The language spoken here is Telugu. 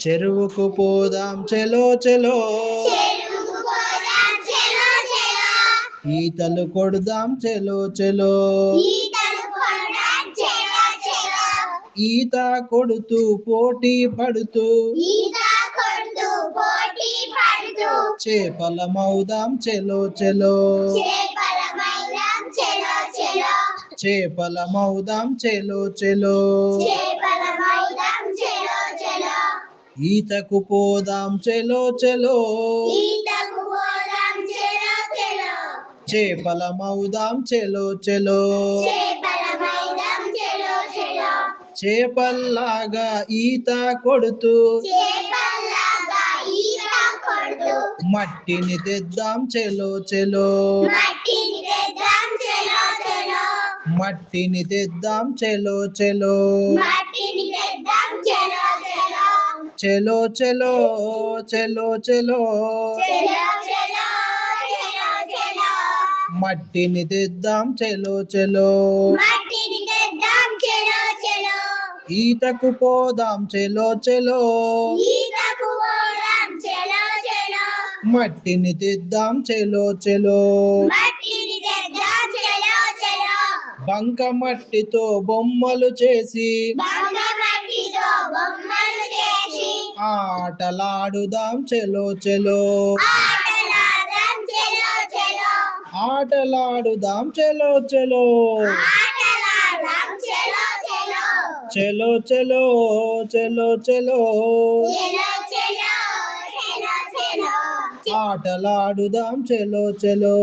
చెరువుకు పోదాం చెలో చెలో, ఈతలు కొడదాం చెలో చెలో, ఈత కొడుతూ పోటీ పడుతూ, చేపలమౌదాం చెలో చెలో, చేపలమౌదాం చెలో చెలో, ఈతకు పోదాం చెలో చెలో, చేపలమౌదాం చెలో చెలో, చేపల్లాగా ఈత కొడుతూ మట్టిని తెద్దాం చెలో చెలో, మట్టిని తెద్దాం చెలో చెలో, చెలో చెలో చెలో చెలో, మట్టిని తెద్దాం చెలో చెలో, ఈతకు పోదాం చెలో చెలో, మట్టిని తెద్దాం చెలో చెలో, బంక మట్టితో బొమ్మలు చేసి ఆటలాడుదాం చెలో చెలో, ఆటలాడుదాం చెలో చెలో, చెలో చెలో చెలో చెలో, ఆటలాడుదాం చెలో చెలో.